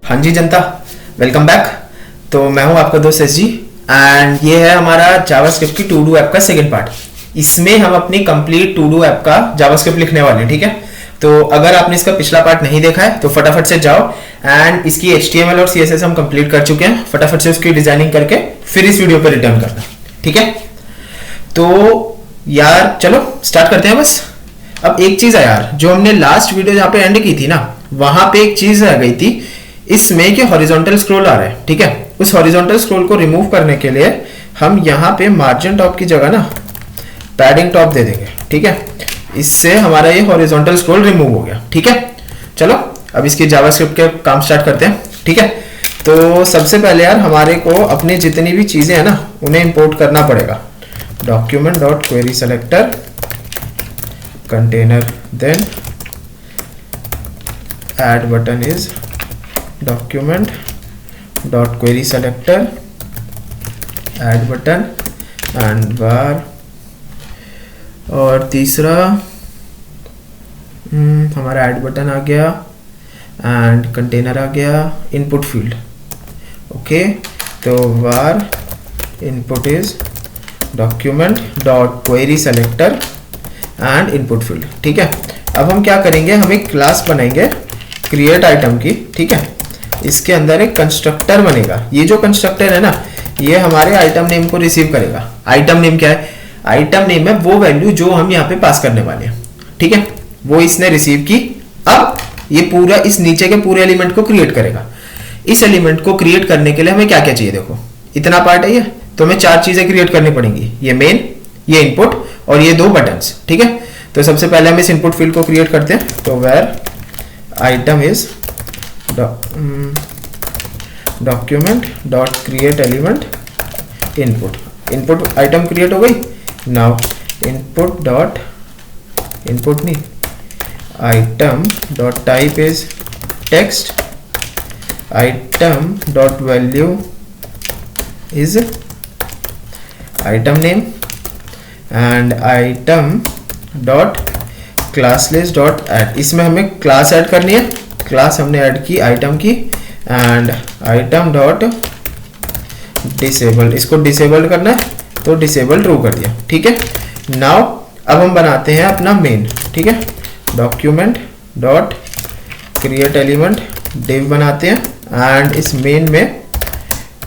हाँ जी जनता, welcome back. तो मैं हूं आपका दोस्त एस जी एंड ये है हमारा जावास्क्रिप्ट की टू डू ऐप का सेकंड पार्ट। इसमें हम अपनी कंप्लीट टू डू ऐप का जावास्क्रिप्ट लिखने वाले हैं, ठीक है। तो अगर आपने इसका पिछला पार्ट नहीं देखा है तो फटाफट से जाओ एंड इसकी HTML और CSS हम कंप्लीट कर चुके हैं। फटाफट से उसकी डिजाइनिंग करके फिर इस वीडियो पर रिटर्न करना, ठीक है। तो यार चलो स्टार्ट करते हैं बस। अब एक चीज है यार, जो हमने लास्ट वीडियो जहाँ पे एंड की थी ना, वहां पे एक चीज रह गई थी इसमें कि हॉरिजॉन्टल स्क्रॉल आ रहा है, ठीक है। उस हॉरिजॉन्टल स्क्रॉल को रिमूव करने के लिए हम यहाँ पे मार्जिन टॉप की जगह ना पैडिंग टॉप दे देंगे, ठीक है। इससे हमारा ये हॉरिजॉन्टल स्क्रॉल रिमूव हो गया, ठीक है। चलो अब इसकी जावास्क्रिप्ट के काम स्टार्ट करते हैं, ठीक है। तो सबसे पहले यार हमारे को अपनी जितनी भी चीजें हैं ना उन्हें इंपोर्ट करना पड़ेगा। Document dot query selector container, then add button is document dot query selector add button and var, और तीसरा हमारा add button आ गया and container आ गया, input field, ओके। तो var input is document dot query selector and input field, ठीक है। अब हम क्या करेंगे, हम एक क्लास बनाएंगे create item की, ठीक है। इसके अंदर एक कंस्ट्रक्टर बनेगा। ये जो कंस्ट्रक्टर है ना, ये हमारे आइटम नेम को रिसीव करेगा। आइटम नेम क्या है? आइटम नेम है वो वैल्यू जो हम यहाँ पे पास करने वाले हैं, ठीक है। वो इसने रिसीव की। अब ये पूरा इस नीचे के पूरे एलिमेंट को क्रिएट करेगा। इस एलिमेंट को क्रिएट करने के लिए हमें क्या क्या चाहिए, देखो इतना पार्ट है ये, तो हमें 4 चीजें क्रिएट करनी पड़ेंगी। ये मेन, ये इनपुट और ये 2 बटन्स, ठीक है। तो सबसे पहले हम इस इनपुट फील्ड को क्रिएट करते हैं। तो where item is document dot create element input, input item create हो गई। नाउ इनपुट डॉट इनपुट नहीं item dot type is text, item dot value is item name and item dot class list dot add. इसमें हमें class add करनी है। Class हमने add की item की एंड आइटम डॉट डिसेबल, इसको disabled करना है तो डिसेबल ट्रू कर दिया, ठीक है। नाउ अब हम बनाते हैं अपना मेन, ठीक है। Document dot create element div बनाते हैं एंड इस मेन में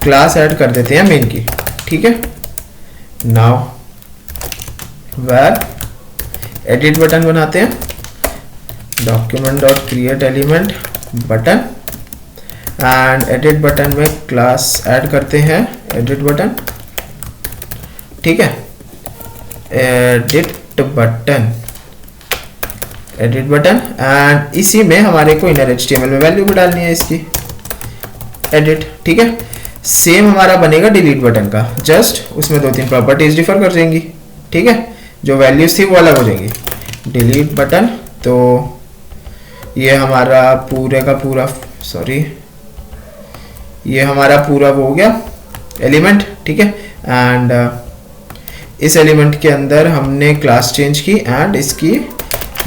क्लास ऐड कर देते हैं मेन की, ठीक है। नाउ वेयर एडिट बटन बनाते हैं। Document dot create element button and edit button में क्लास ऐड करते हैं एडिट बटन, ठीक है। एडिट बटन एंड इसी में हमारे को इनर HTML में वैल्यू भी डालनी है इसकी, एडिट, ठीक है। सेम हमारा बनेगा डिलीट बटन का, जस्ट उसमें 2-3 प्रॉपर्टीज डिफर कर जाएंगी, ठीक है। जो वैल्यूज थी वो अलग हो जाएंगी। डिलीट बटन, तो ये हमारा पूरे का पूरा, सॉरी ये हमारा पूरा वो हो गया एलिमेंट, ठीक है। एंड इस एलिमेंट के अंदर हमने क्लास चेंज की एंड इसकी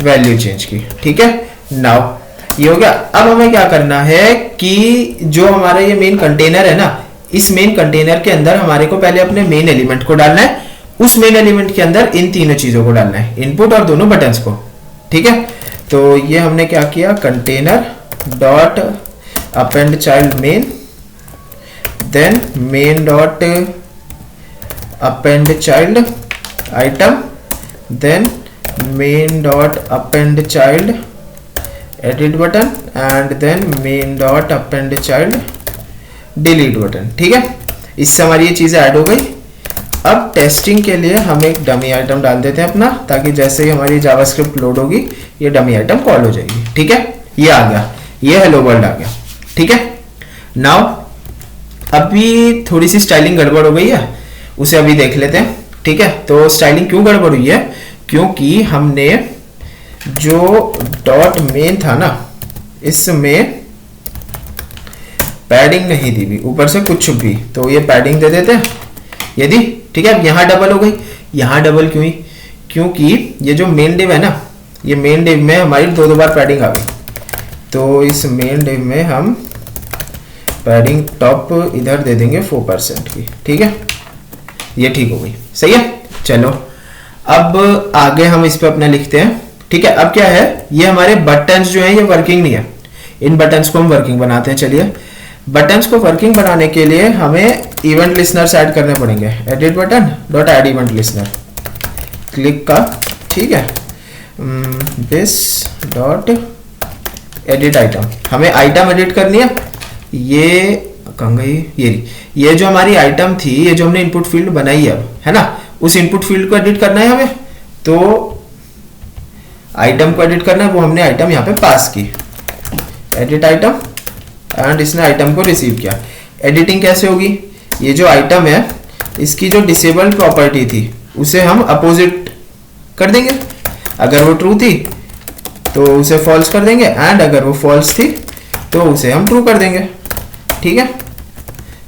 वैल्यू चेंज की, ठीक है। नाउ ये हो गया। अब हमें क्या करना है कि जो हमारा ये मेन कंटेनर है ना, इस मेन कंटेनर के अंदर हमारे को पहले अपने मेन एलिमेंट को डालना है। उस मेन एलिमेंट के अंदर इन तीनों चीजों को डालना है, इनपुट और दोनों बटन्स को, ठीक है। तो ये हमने क्या किया, container dot append child main, then main dot append child item, then main dot append child edit button and then main dot append child delete button, ठीक है। इससे हमारी ये चीजें ऐड हो गई। अब टेस्टिंग के लिए हम एक डमी आइटम डाल देते हैं अपना, ताकि जैसे ही हमारी जावास्क्रिप्ट लोड होगी ये डमी आइटम कॉल हो जाएगी, ठीक है। ये आ गया, ये हेलो वर्ल्ड आ गया, ठीक है। नाउ अभी थोड़ी सी स्टाइलिंग गड़बड़ हो गई है, उसे अभी देख लेते हैं, ठीक है। तो स्टाइलिंग क्यों गड़बड़ हुई है, क्योंकि हमने जो डॉट मेन था ना, इसमें पैडिंग नहीं दी भी, ऊपर से कुछ भी, तो ये पैडिंग दे देते हैं, ये दी, ठीक है। अब यहाँ डबल हो गई, यहाँ डबल क्यों हुई, क्योंकि ये जो मेन डिव है ना, ये मेन डिव में हमारी 2 बार पैडिंग आ गई। तो इस मेन डिव में हम पैडिंग टॉप इधर दे देंगे 4% की, ठीक है, ये ठीक हो गई, सही है। चलो अब आगे हम इस पे अपना लिखते हैं, ठीक है। अब क्या है, ये हमारे बटन्स जो हैं ये वर्किंग नहीं है, इन बटन्स को हम वर्किंग बनाते हैं। चलिए बटन्स को वर्किंग बनाने के लिए हमें इवेंट लिसनर्स ऐड करने पड़ेंगे। Edit button dot add event listener, click का, ठीक है, दिस डॉट एडिट आइटम, हमें आइटम एडिट करनी है। ये कहाँ गई, ये जो हमारी आइटम थी, ये जो हमने इनपुट फील्ड बनाई है अब, है ना, उस इनपुट फील्ड को एडिट करना है हमें। तो आइटम को एडिट करना है, वो हमने आइटम यहाँ पे पास की, एडिट आइटम, एंड इसने आइटम को रिसीव किया। एडिटिंग कैसे होगी, ये जो आइटम है इसकी जो डिसेबल्ड प्रॉपर्टी थी उसे हम अपोजिट कर देंगे, अगर वो ट्रू थी तो उसे फॉल्स कर देंगे, एंड अगर वो फॉल्स थी तो उसे हम ट्रू कर देंगे, ठीक है।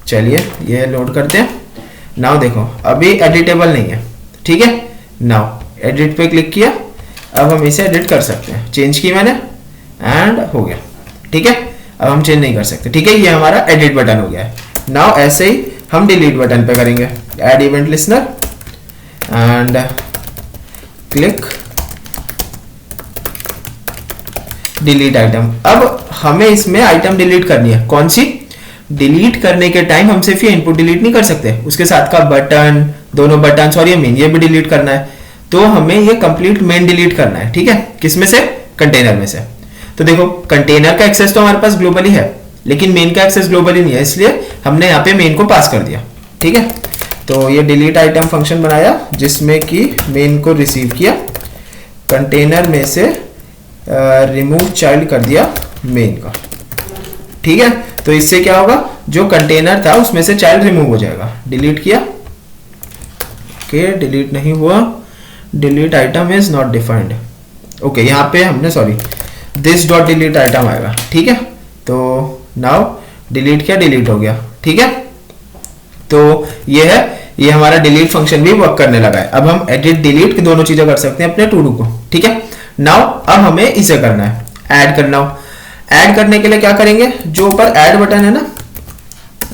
चलिए ये लोड करते हैं। नाउ देखो अभी एडिटेबल नहीं है, ठीक है। नाउ एडिट पे क्लिक किया, अब हम इसे एडिट कर सकते हैं, चेंज की मैंने एंड हो गया, ठीक है। अब हम चेंज नहीं कर सकते, ठीक है, ये हमारा एडिट बटन हो गया है। नाउ ऐसे ही हम डिलीट बटन पे करेंगे, add event listener and click delete item. अब हमें इसमें आइटम डिलीट करनी है, कौन सी, डिलीट करने के टाइम हम सिर्फ ये इनपुट डिलीट नहीं कर सकते, उसके साथ का बटन, दोनों बटन और ये मेन, ये भी डिलीट करना है। तो हमें ये कंप्लीट मेन डिलीट करना है, ठीक है। किसमें से, कंटेनर में से। तो देखो कंटेनर का एक्सेस तो हमारे पास ग्लोबली है, लेकिन मेन का एक्सेस ग्लोबली नहीं है, इसलिए हमने यहाँ पे मेन को पास कर दिया, ठीक है। तो ये डिलीट आइटम फंक्शन बनाया जिसमें कि मेन को रिसीव किया, कंटेनर में से रिमूव चाइल्ड कर दिया मेन का, ठीक है। तो इससे क्या होगा, जो कंटेनर था उसमें से चाइल्ड रिमूव हो जाएगा। डिलीट किया, ओके, डिलीट नहीं हुआ, delete item is not defined, okay, यहाँ पे हमने sorry this dot delete item आएगा, ठीक है। तो नाउ डिलीट किया, डिलीट हो गया, ठीक है। तो ये है, ये हमारा डिलीट फंक्शन भी वर्क करने लगा है। अब हम एडिट डिलीट की दोनों चीजें कर सकते हैं अपने टू डू को, ठीक है। नाउ अब हमें इसे करना है, ऐड करना हो। ऐड करने के लिए क्या करेंगे, जो ऊपर ऐड बटन है ना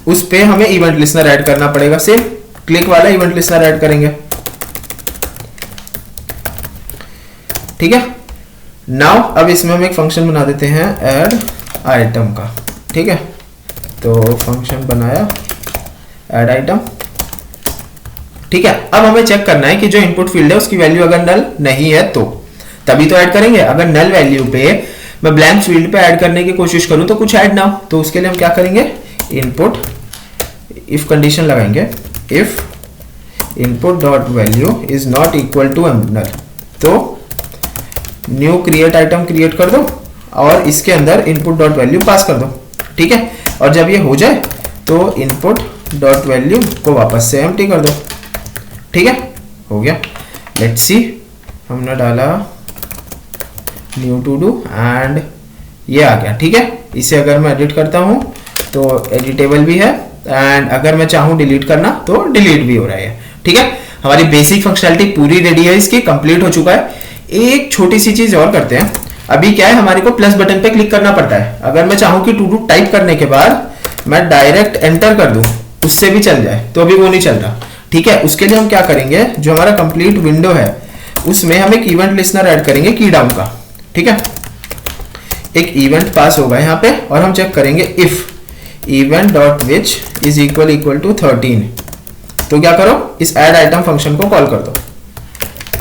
उस पे हमें इवेंट लिसनर ऐड करना पड़ेगा, सेम क्लिक वाला इवेंट लिसनर ऐड करेंगे, ठीक है। नाउ अब इसमें हम एक फंक्शन बना देते हैं ऐड आइटम का, ठीक है। तो फंक्शन बनाया ऐड आइटम, ठीक है। अब हमें चेक करना है कि जो इनपुट फील्ड है उसकी वैल्यू अगर नल नहीं है तो तभी तो ऐड करेंगे। अगर नल वैल्यू पे मैं ब्लैंक फील्ड पे ऐड करने की कोशिश करूं तो कुछ ऐड ना हो, तो उसके लिए हम क्या करेंगे, इनपुट इफ कंडीशन लगाएंगे, if input dot value is not equal to null, तो न्यू क्रिएट आइटम क्रिएट कर दो और इसके अंदर इनपुट डॉट वैल्यू पास कर दो, ठीक है। और जब ये हो जाए तो इनपुट डॉट वैल्यू को वापस से एम्प्टी कर दो, ठीक है, हो गया। लेट्स सी, हमने डाला न्यू टू डू एंड ये आ गया, ठीक है। इसे अगर मैं एडिट करता हूं तो एडिटेबल भी है, एंड अगर मैं चाहूं डिलीट करना तो डिलीट भी हो रहा है, ठीक है। हमारी बेसिक फंक्शनैलिटी पूरी रेडी है, इसकी कंप्लीट हो चुका है। एक छोटी सी चीज और करते हैं। अभी क्या है, हमारे को प्लस बटन पे क्लिक करना पड़ता है। अगर मैं चाहूं कि टू डू टाइप करने के बाद मैं डायरेक्ट एंटर कर दूं, उससे भी चल जाए, तो अभी वो नहीं चल रहा, ठीक है। उसके लिए हम क्या करेंगे, जो हमारा कंप्लीट विंडो है उसमें हम एक इवेंट लिसनर ऐड करेंगे की डाउन का, ठीक है। एक इवेंट पास होगा यहाँ पे और हम चेक करेंगे if event dot which is equal to 13, तो क्या करो, इस ऐड आइटम फंक्शन को कॉल कर दो,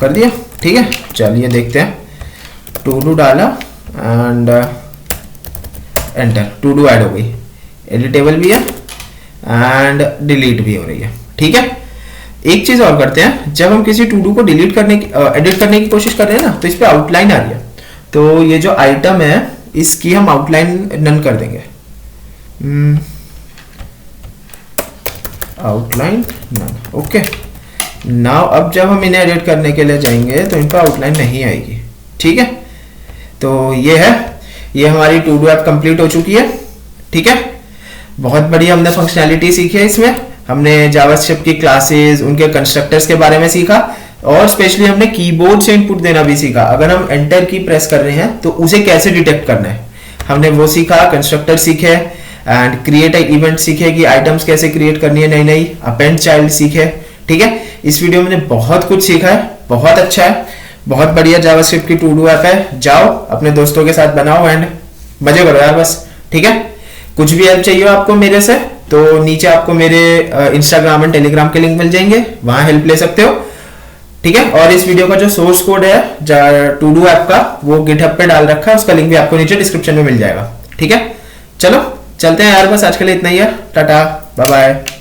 कर दिया, ठीक है। चलिए देखते हैं, टू डू डाला and enter, to do add हो गई, एडिटेबल भी है एंड डिलीट भी हो रही है, ठीक है। एक चीज और करते हैं, जब हम किसी टू डू को डिलीट करने की एडिट करने की कोशिश कर रहे हैं ना, तो इस पे आउटलाइन आ रही है, तो ये जो आइटम है इसकी हम आउटलाइन नन कर देंगे, आउटलाइन नन, ओके। नाउ अब जब हम इन्हें एडिट करने के लिए जाएंगे तो इन पर आउटलाइन नहीं आएगी, ठीक है। तो ये है, ये हमारी टू डू ऐप कंप्लीट हो चुकी है, ठीक है। बहुत बढ़िया हमने फंक्शनैलिटी सीखी है इसमें। हमने जावास्क्रिप्ट की क्लासेस, उनके कंस्ट्रक्टर्स के बारे में सीखा, और स्पेशली हमने कीबोर्ड से इनपुट देना भी सीखा। अगर हम एंटर की प्रेस कर रहे हैं तो उसे कैसे डिटेक्ट करना है हमने वो सीखा, कंस्ट्रक्टर सीखे, एंड क्रिएट इवेंट सीखे कि आइटम्स कैसे क्रिएट करनी है, नई नई अपेंड चाइल्ड सीखे। ठीक है, इस वीडियो में बहुत कुछ सीखा है, बहुत अच्छा है, बहुत बढ़िया जावास्क्रिप्ट की टू डू ऐप है। जाओ अपने दोस्तों के साथ बनाओ एंड मजे करो यार बस। ठीक है, कुछ भी हेल्प चाहिए हो आपको मेरे से तो नीचे आपको मेरे इंस्टाग्राम एंड टेलीग्राम के लिंक मिल जाएंगे, वहां हेल्प ले सकते हो। ठीक है, और इस वीडियो का जो सोर्स कोड है टू डू ऐप का वो गिटहब पे डाल रखा है, उसका लिंक भी आपको नीचे डिस्क्रिप्शन में मिल जाएगा। ठीक है, चलो चलते हैं यार, बस आज के लिए इतना ही है। Tata bye bye.